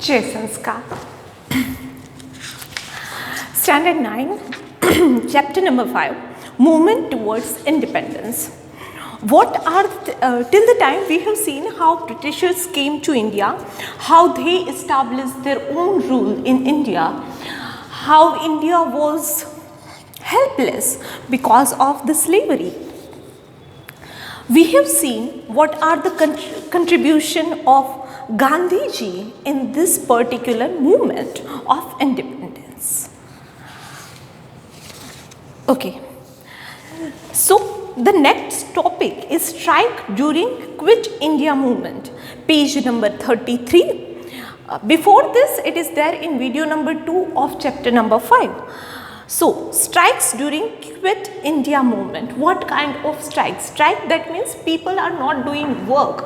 जय संस्कार. Standard 9, chapter number 5, movement towards independence. What are till the time we have seen how Britishers came to India, how they established their own rule in India, how India was helpless because of the slavery. We have seen what are the contribution of Gandhiji in this particular movement of independence. Okay, so the next topic is strike during Quit India movement, page number 33. Before this, it is there in video number 2 of chapter number 5. So, strikes during Quit India movement. What kind of strikes? Strike, that means people are not doing work,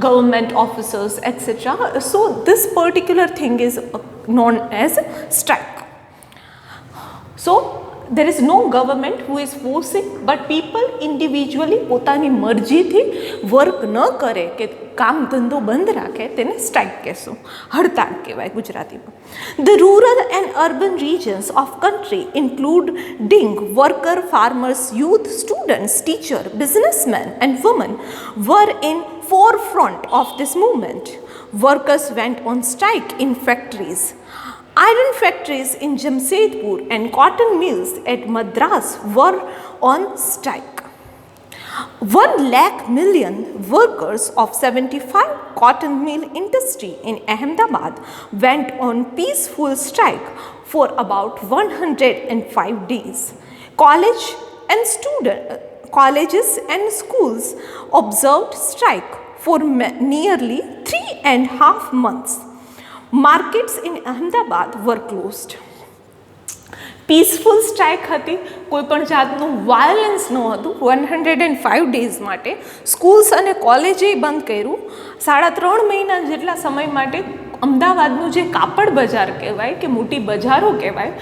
government officers, etc. So, this particular thing is known as strike. So, there is no government who is forcing, but people individually પોતાની મરજીથી work ન કરે કે કામ ધંધો બંધ રાખે તેને strike કહેશું, હડતાળ કહેવાય ગુજરાતીમાં. The rural and urban regions of country including worker, farmers, youth, students, teacher, businessmen and women were in forefront of this movement. Workers went on strike in factories. Iron factories in Jamshedpur and cotton mills at Madras were on strike. 1,00,000 workers of 75 cotton mill industry in Ahmedabad went on peaceful strike for about 105 days. Colleges and schools observed strike for nearly 3.5 months. Markets in Ahmedabad were closed. Peaceful strike હતી, કોઈપણ જાતનું violence ન હતું. 105 days માટે schools અને કોલેજે બંધ કર્યું. 3.5 મહિના જેટલા સમય માટે અમદાવાદનું જે કાપડ બજાર કહેવાય કે મોટી બજારો કહેવાય,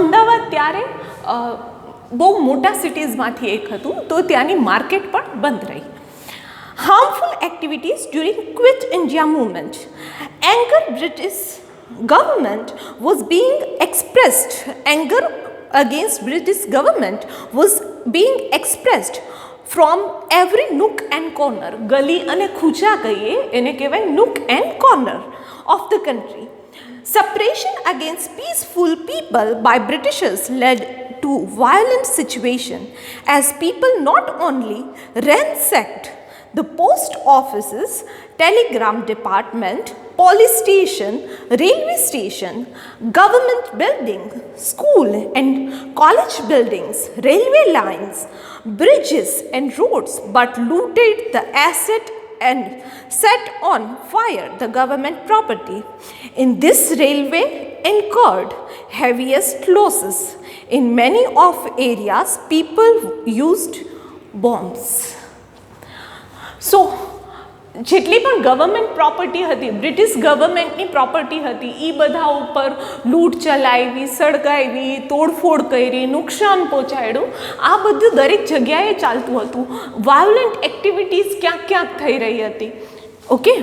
અમદાવાદ ત્યારે બહુ મોટા સિટીઝમાંથી એક હતું, તો ત્યાંની માર્કેટ પણ બંધ રહી. Harmful activities during Quit India movement. Anger against British government was being expressed from every nook and corner. ગલી અને ખૂચા કહીએ એને કહેવાય nook and corner of the country. Suppression against peaceful people by Britishers led to violent situation as people not only ransacked the post offices, telegram department, police station, railway station, government building, school and college buildings, railway lines, bridges and roads, but looted the asset and set on fire the government property. In this, railway incurred heaviest losses. In many of areas, people used bombs. So, જેટલી પણ government property હતી, British ગવર્મેન્ટની property હતી, એ બધા ઉપર લૂંટ ચલાવી, સળગાવી, તોડફોડ કરી, નુકસાન પહોંચાડ્યું. આ બધું દરેક જગ્યાએ ચાલતું હતું. વાયોલન્ટ એક્ટિવિટીઝ ક્યાંક ક્યાંક થઈ રહી હતી. ઓકે,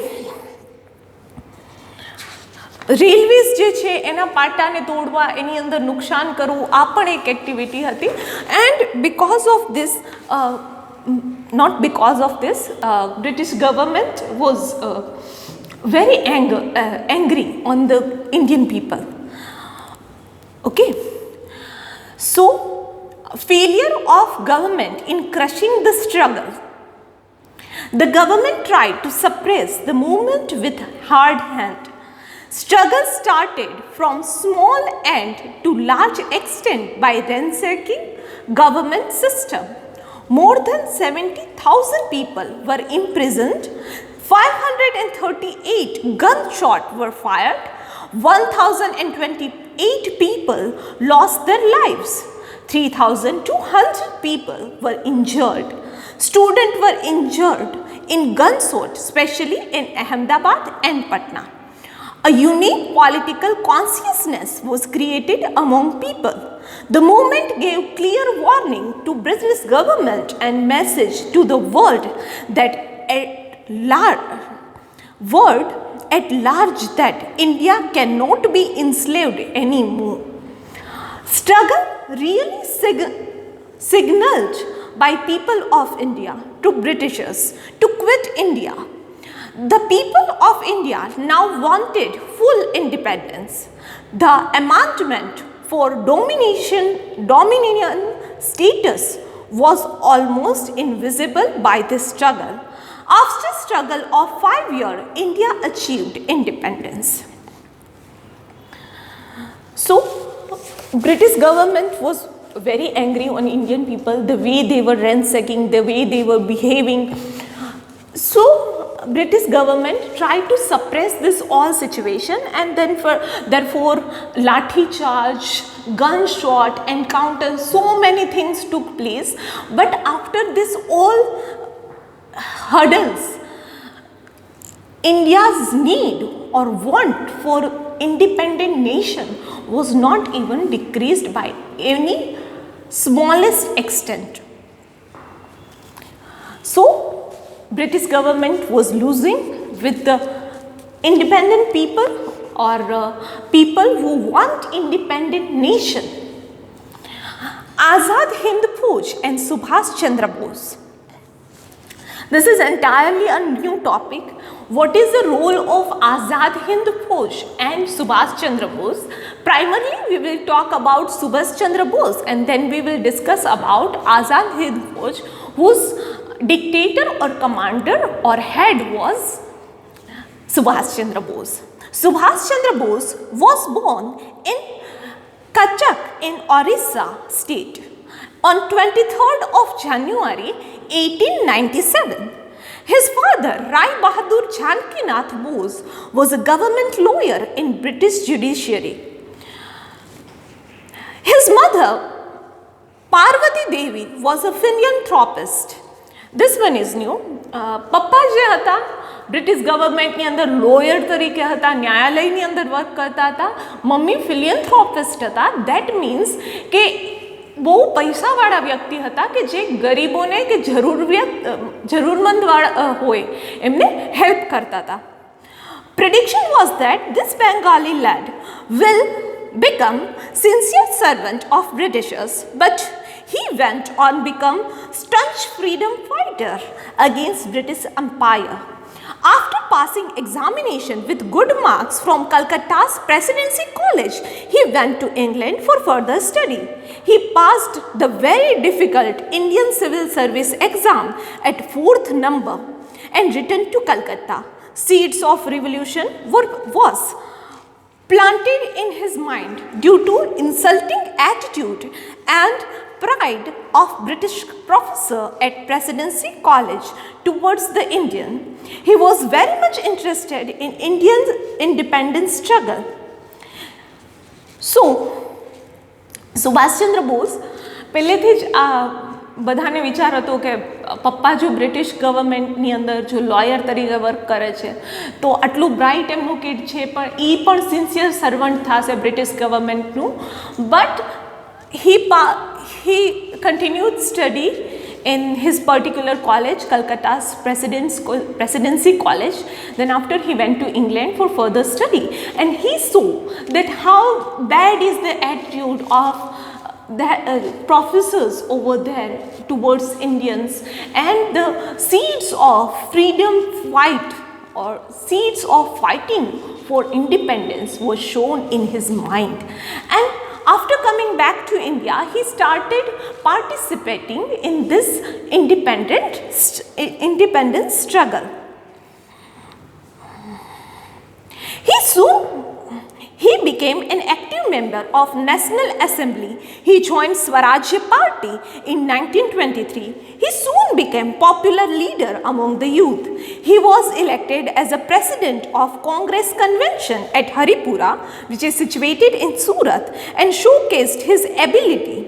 રેલવેઝ જે છે એના પાટાને તોડવા, એની અંદર નુકસાન કરવું, આ પણ એક એક્ટિવિટી હતી. And because of this not because of this, British government was very angry on the Indian people. Okay, so failure of government in crushing the struggle. The government tried to suppress the movement with hard hand. Struggle started from small end to large extent by ransacking government system. More than 70,000 people were imprisoned, 538 gunshots were fired, 1,028 people lost their lives, 3,200 people were injured. Students were injured in gunshot, especially in Ahmedabad and Patna. A unique political consciousness was created among people. The movement gave clear warning to British government and message to the world that at large that India cannot be enslaved anymore. Struggle really signaled by people of India to Britishers to quit India. The people of India now wanted full independence. The amendment for dominion status was almost invisible by this struggle. After struggle of 5 years, India achieved independence. So, British government was very angry on Indian people, the way they were ransacking, the way they were behaving. So, British government tried to suppress this all situation, and then therefore lathi charge, gunshot, encounter, so many things took place. But after this all hurdles, India's need or want for independent nation was not even decreased by any smallest extent. So, British government was losing with the independent people or people who want independent nation. Azad Hind Fauj and Subhash Chandra Bose. This is entirely a new topic. What is the role of Azad Hind Fauj and Subhash Chandra Bose? Primarily, we will talk about Subhash Chandra Bose, and then we will discuss about Azad Hind Fauj, whose dictator or commander or head was Subhash Chandra Bose. Subhash Chandra Bose was born in Kachak in Orissa state on 23rd of January 1897. His father, Rai Bahadur Janakinath Bose, was a government lawyer in British judiciary. His mother, Parvati Devi, was a philanthropist. This one is new. પપ્પા જે હતા British ગવર્મેન્ટની અંદર lawyer તરીકે હતા, ન્યાયાલયની અંદર work કરતા હતા. મમ્મી ફિલિયન્થ્રોપિસ્ટ હતા. દેટ મીન્સ કે બહુ પૈસાવાળા વ્યક્તિ હતા કે જે ગરીબોને કે જરૂરમંદવાળા હોય એમને હેલ્પ કરતા હતા. Prediction was that this Bengali lad will become sincere servant of Britishers, but he went on become staunch freedom fighter against British Empire. After passing examination with good marks from Calcutta's Presidency College, he went to England for further study. He passed the very difficult Indian Civil Service exam at 4th number and returned to Calcutta. Seeds of revolution was planted in his mind due to insulting attitude and pride of British professor at Presidency College towards the Indian. He was very much interested in Indian independence struggle. So, Subhash Chandra Bose પહેલેથી જ આ બધાને વિચાર હતો કે પપ્પા જો British ગવર્મેન્ટની અંદર જો લોયર તરીકે વર્ક કરે છે તો આટલું બ્રાઇટ એમનું કિડ છે પણ એ પણ સિન્સિયર સર્વન્ટ થશે બ્રિટિશ ગવર્મેન્ટનું. But he continued study in his particular college, Calcutta's Presidency College. Then after he went to England for further study, and he saw that how bad is the attitude of the professors over there towards Indians, and the seeds of freedom fight or seeds of fighting for independence was shown in his mind. And after coming back to India, he started participating in this independence struggle. He became an active member of National Assembly. He joined Swarajya Party in 1923. He soon became popular leader among the youth. He was elected as a president of Congress Convention at Haripura, which is situated in Surat, and showcased his ability.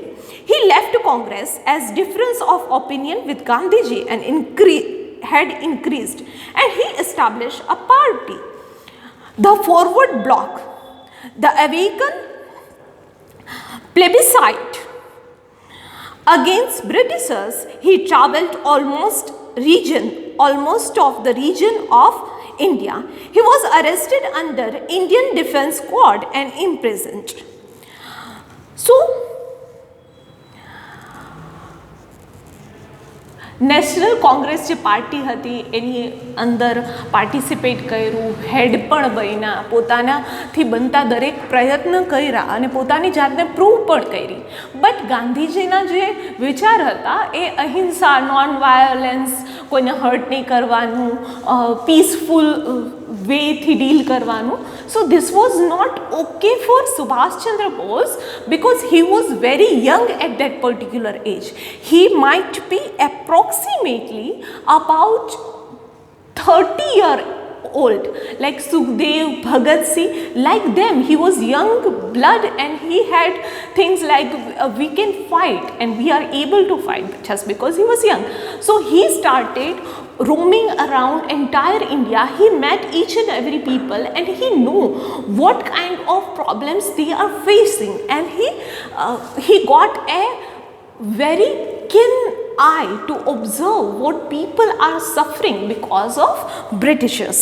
He left Congress as difference of opinion with Gandhiji and had increased, and he established a party, the Forward Bloc. The Awaken plebiscite against Britishers, he travelled almost of the region of India. He was arrested under Indian Defence Code and imprisoned. So, National Congress જે party હતી એની અંદર participate કર્યું, હેડ પણ બન્યા, પોતાનાથી બનતા દરેક પ્રયત્ન કર્યા અને પોતાની જાતને પ્રૂવ પણ કરી. બટ ગાંધીજીના જે વિચાર હતા એ અહિંસા, નોન વાયોલન્સ, કોઈને હર્ટ નહીં કરવાનું, પીસફુલ વેથી ડીલ કરવાનું. So this was not okay for Subhash Chandra Bose because he was very young at that particular age. He might be approximately about 30 years old, like Sukhdev, Bhagat Singh, like them. He was young blood and he had things like we can fight and we are able to fight just because he was young. So he started roaming around entire India. He met each and every people and he knew what kind of problems they are facing, and he got a very keen eye to observe what people are suffering because of Britishers.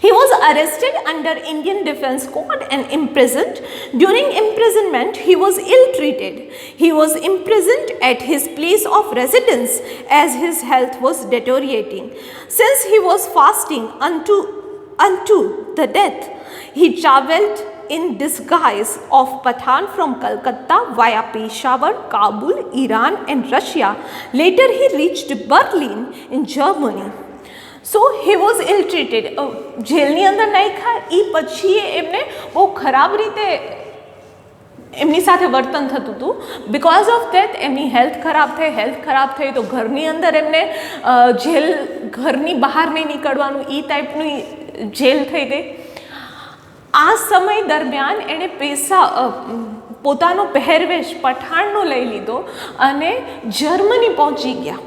He was arrested under Indian Defence Code and imprisoned. During imprisonment, he was ill-treated. He was imprisoned at his place of residence as his health was deteriorating. Since he was fasting unto the death, he travelled in disguise of Pathan from Calcutta via Peshawar, Kabul, Iran and Russia. Later he reached Berlin in Germany. So he was ill treated. જેલની અંદર નાખ્યા એ પછી એમને બહુ ખરાબ રીતે એમની સાથે વર્તન થતું હતું. બિકોઝ ઓફ દેટ એમની હેલ્થ ખરાબ થઈ તો ઘરની અંદર એમને જેલ, ઘરની બહાર નહીં નીકળવાનું એ ટાઈપની જેલ થઈ ગઈ. આ સમય દરમિયાન એણે પોતાનો પહેરવેશ પઠાણનો લઈ લીધો અને જર્મની પહોંચી ગયા.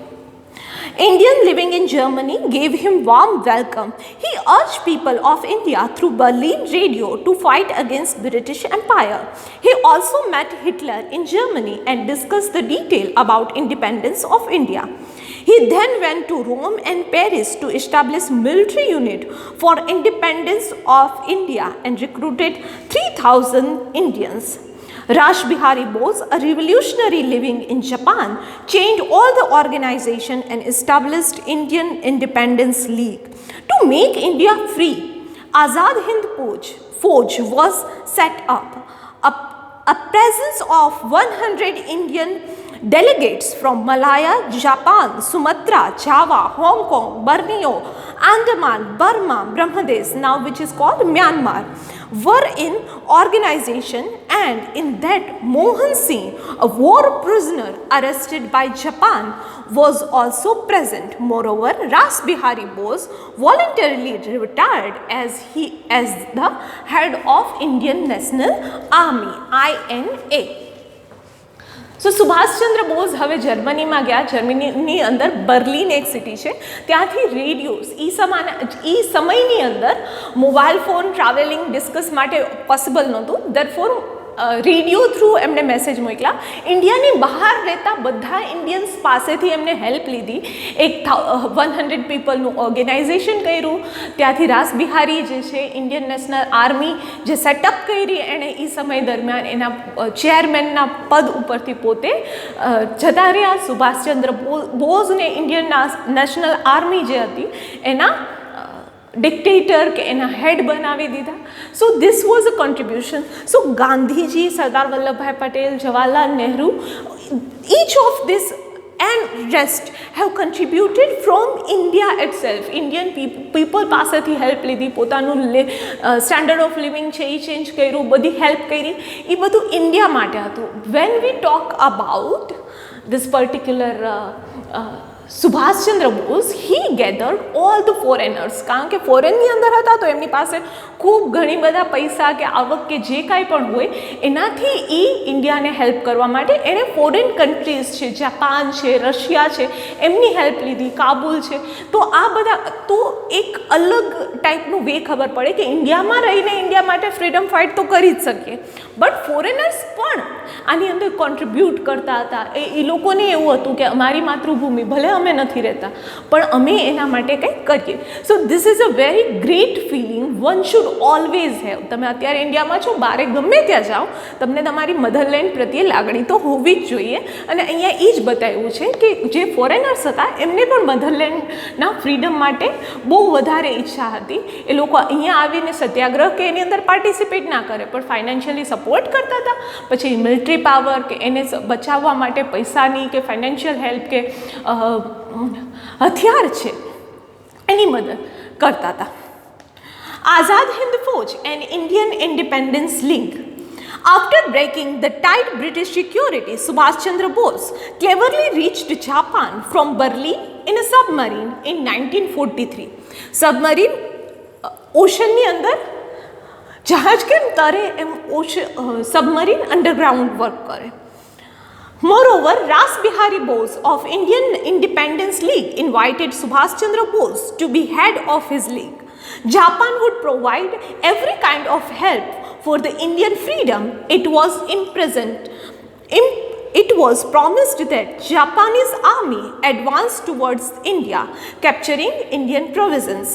Indian living in Germany gave him warm welcome. He urged people of India through Berlin radio to fight against British Empire. He also met Hitler in Germany and discussed the detail about independence of India. He then went to Rome and Paris to establish military unit for independence of India and recruited 3,000 Indians. Rash Bihari Bose, a revolutionary living in Japan, changed all the organization and established Indian Independence League. To make India free, Azad Hind Fauj was set up. A presence of 100 Indian delegates from Malaya, Japan, Sumatra, Java, Hong Kong, Borneo, Andaman, Burma, Brahmadesh, now which is called Myanmar, were in organization, and in that Mohan Singh, a war prisoner arrested by Japan, was also present. Moreover, Ras Bihari Bose voluntarily retired as the head of Indian National Army, INA. સો સુભાષચંદ્ર બોઝ હવે જર્મનીમાં ગયા. જર્મનીની અંદર Berlin એક city છે, ત્યાંથી રેડિયોઝ એ સમયની અંદર mobile phone travelling discuss માટે પોસિબલ નહોતું. ધેરફોર રેડિયો થ્રુ એમને મેસેજ મોકલા. ઇન્ડિયાની બહાર રહેતા બધા ઇન્ડિયન્સ પાસેથી એમને હેલ્પ લીધી. એક 100 પીપલનું ઓર્ગેનાઇઝેશન કર્યું. ત્યાંથી રાસ બિહારી જે છે ઇન્ડિયન નેશનલ આર્મી જે સેટઅપ કરી એણે એ સમય દરમિયાન એના ચેરમેનના પદ ઉપરથી પોતે જતા રહ્યા. સુભાષચંદ્ર બોઝને ઇન્ડિયન નેશનલ આર્મી જે હતી એના डिक्टेटर के एना हेड बनावी दीधा. So this was a contribution. So Gandhiji, Sardar Vallabh Bhai Patel, Jawaharlal Nehru, each of this and rest have contributed from India itself. Indian people પાસેથી હેલ્પ લીધી, પોતાનું સ્ટાન્ડર્ડ ઓફ લિવિંગ છે એ ચેન્જ કર્યું, બધી હેલ્પ કરી, એ બધું ઇન્ડિયા માટે હતું. When we talk about this particular Subhash Chandra Bose, he gathered all the foreigners. કારણ કે ફોરેનની અંદર હતા તો એમની પાસે ખૂબ ઘણી બધા પૈસા કે આવક કે જે કાંઈ પણ હોય એનાથી એ ઇન્ડિયાને હેલ્પ કરવા માટે એણે ફોરેન કન્ટ્રીઝ છે, જાપાન છે, રશિયા છે, એમની હેલ્પ લીધી, કાબુલ છે. તો આ બધા તો એક અલગ ટાઈપનું વે ખબર પડે કે ઇન્ડિયામાં રહીને ઇન્ડિયા માટે ફ્રીડમ ફાઇટ તો કરી જ શકીએ, બટ ફોરેનર્સ પણ આની અંદર કોન્ટ્રીબ્યુટ કરતા હતા. એ લોકોને એવું હતું કે અમારી માતૃભૂમિ ભલે અમે નથી રહેતા, પણ અમે એના માટે કંઈક કરીએ. So this is a very great feeling one should always have. તમે અત્યારે ઇન્ડિયામાં છો, બારે ગમે ત્યાં જાઓ, તમને તમારી મધરલેન્ડ પ્રત્યે લાગણી તો હોવી જ જોઈએ. અને અહીંયા એ જ બતાવ્યું છે કે જે ફોરેનર્સ હતા એમને પણ મધરલેન્ડના ફ્રીડમ માટે બહુ વધારે ઈચ્છા હતી. એ લોકો અહીંયા આવીને સત્યાગ્રહ કે એની અંદર પાર્ટિસિપેટ ના કરે, પણ ફાઇનાન્શિયલી સપોર્ટ કરતા હતા. પછી મિલિટરી પાવર કે એને બચાવવા માટે પૈસાની કે ફાઇનાન્શિયલ હેલ્પ કે હથિયાર છે એની મદદ કરતા હતા. Azad Hind Fauj and Indian Independence League. After breaking the tight British security, Subhash Chandra Bose cleverly reached Japan from Berlin in a submarine in 1943. Submarine ઓશનની અંદર જહાજ કેમ તરે એમ સબમરીન અંડરગ્રાઉન્ડ વર્ક કરે. Moreover, Ras Bihari Bose of Indian Independence League invited Subhash Chandra Bose to be head of his league. Japan would provide every kind of help for the Indian freedom. It was promised that Japanese army advanced towards India, capturing Indian provinces.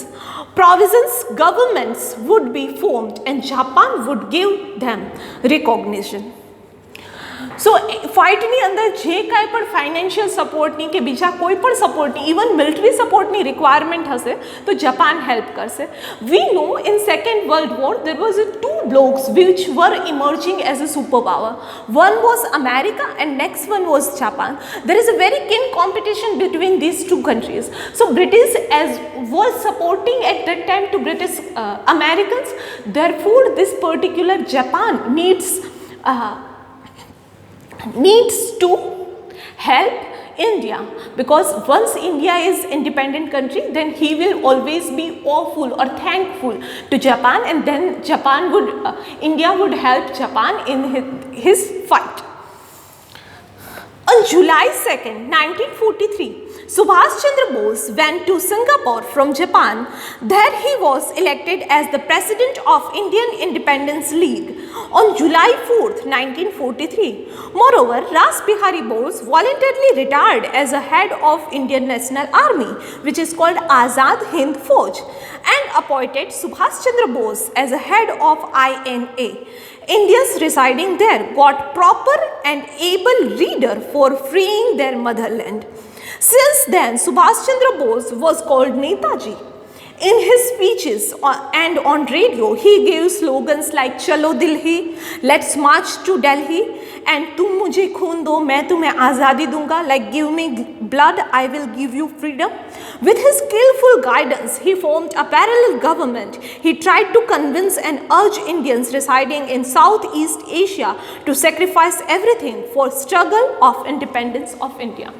Governments would be formed and Japan would give them recognition. સો ફાઇટની અંદર જે કાંઈ પણ financial સપોર્ટની કે બીજા કોઈ પણ સપોર્ટની, even military સપોર્ટની રિક્વાયરમેન્ટ હશે તો જાપાન હેલ્પ કરશે. We know in second world war there was two blocks which were emerging as a super power. One was America and next one was Japan. There is a very keen competition between these two countries. So British as was supporting at that time to British Americans. Therefore, this particular Japan needs to help India, because once India is independent country, then he will always be awful or thankful to Japan, and then India would help Japan in his fight. On July 2nd, 1943, Subhash Chandra Bose went to Singapore from Japan. There he was elected as the president of Indian Independence League on July 4th, 1943. Moreover, Ras Bihari Bose voluntarily retired as a head of Indian National Army, which is called Azad Hind Fauj, and appointed Subhash Chandra Bose as a head of INA. Indians residing there got proper and able leader for freeing their motherland. Since then, Subhash Chandra Bose was called Netaji. In his speeches and on radio, he gave slogans like "Chalo Delhi," "Let's march to Delhi," and "Tum mujhe khoon do, main tumhe azadi dunga," like "Give me blood, I will give you freedom." With his skillful guidance, he formed a parallel government. He tried to convince and urge Indians residing in Southeast Asia to sacrifice everything for struggle of independence of India.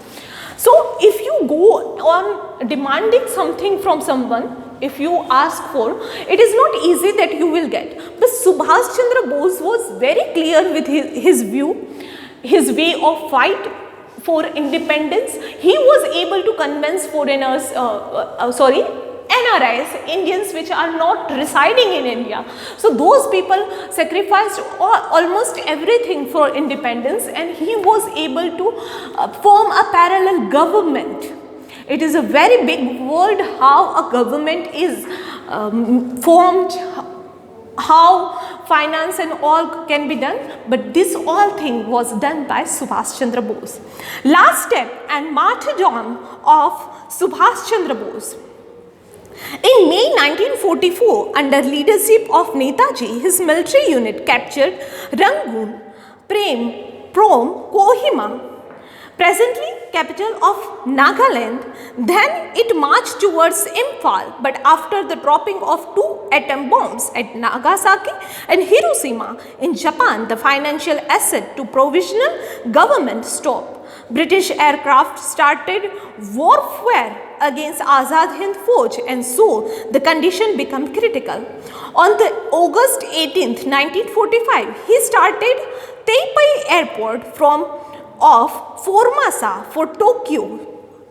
So if you go on demanding something from someone, if you ask for, it is not easy that you will get. But Subhash Chandra Bose was very clear with his view, his way of fight for independence. He was able to convince foreigners, NRIs, Indians which are not residing in India. So those people sacrificed almost everything for independence, and he was able to form a parallel government. It is a very big word how a government is formed, how finance and all can be done, but this all thing was done by Subhash Chandra Bose. Last step and martyrdom of Subhash Chandra Bose. In May 1944, under leadership of Netaji, his military unit captured Rangoon, Prom, Kohima, presently capital of Nagaland. Then it marched towards Imphal, but after the dropping of 2 atom bombs at Nagasaki and Hiroshima in Japan, the financial asset to provisional government stopped. British aircraft started warfare against Azad Hind Fauj, and so the condition became critical. On the August 18th, 1945, he started Taipei Airport of Formasa for Tokyo,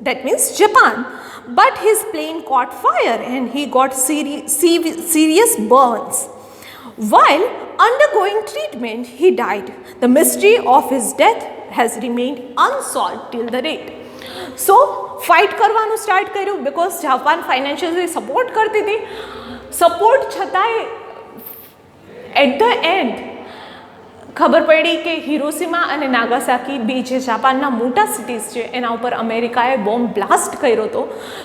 that means Japan, but his plane caught fire and he got serious burns. While undergoing treatment, he died. The mystery of his death has remained unsolved till the date. So fight કરવાનું start કર્યું because Japan financially support કરતી હતી. Support છતાંય at the and ખબર પડી કે Hiroshima અને Nagasaki બે જે જાપાનના મોટા સિટીઝ છે એના ઉપર અમેરિકાએ બોમ્બ બ્લાસ્ટ કર્યો હતો.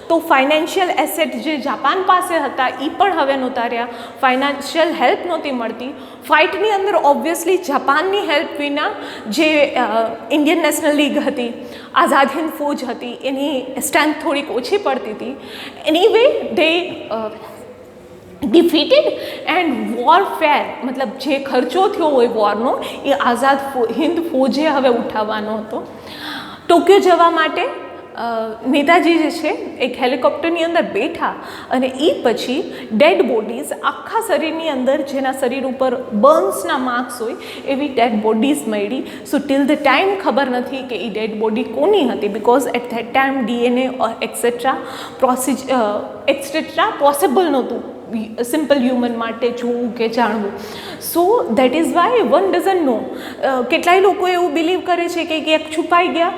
તો ફાઇનાન્શિયલ એસેટ જે જાપાન પાસે હતા એ પણ હવે નહોતા રહ્યા. ફાઇનાન્શિયલ હેલ્પ નહોતી મળતી. ફાઇટની અંદર ઓબ્વિયસલી જાપાનની હેલ્પ વિના જે ઇન્ડિયન નેશનલ લીગ હતી, આઝાદ હિંદ ફૌજ હતી, એની સ્ટ્રેન્થ થોડીક ઓછી પડતી હતી. Anyway they defeated and warfare મતલબ જે ખર્ચો થયો હોય વોરનો એ આઝાદ હિંદ ફૌજે હવે ઉઠાવવાનો હતો. ટોક્યો જવા માટે નેતાજી જે છે એક હેલિકોપ્ટરની અંદર બેઠા અને એ પછી ડેડ બોડીઝ આખા શરીરની અંદર જેના શરીર ઉપર બર્ન્સના માર્ક્સ હોય એવી ડેડ બોડીઝ મળી. સો ટિલ ધ ટાઈમ ખબર નથી કે એ ડેડ બોડી કોની હતી because at that time DNA etcetera possible નહોતું સિમ્પલ હ્યુમન માટે જોવું કે જાણવું. So that is why one doesn't know. કેટલાય લોકો એવું બિલીવ કરે છે કે ક્યાંક છુપાઈ ગયા,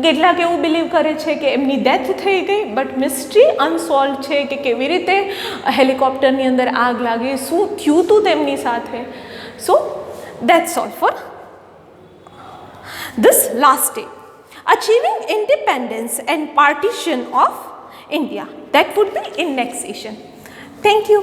કેટલાક એવું બિલીવ કરે છે કે એમની ડેથ થઈ ગઈ. બટ મિસ્ટ્રી અનસોલ્વ છે કે કેવી રીતે હેલિકોપ્ટરની અંદર આગ લાગી, શું થયું હતું તેમની સાથે. સો that's all for this last day. Achieving independence and partition of India, that would be in next session. Thank you.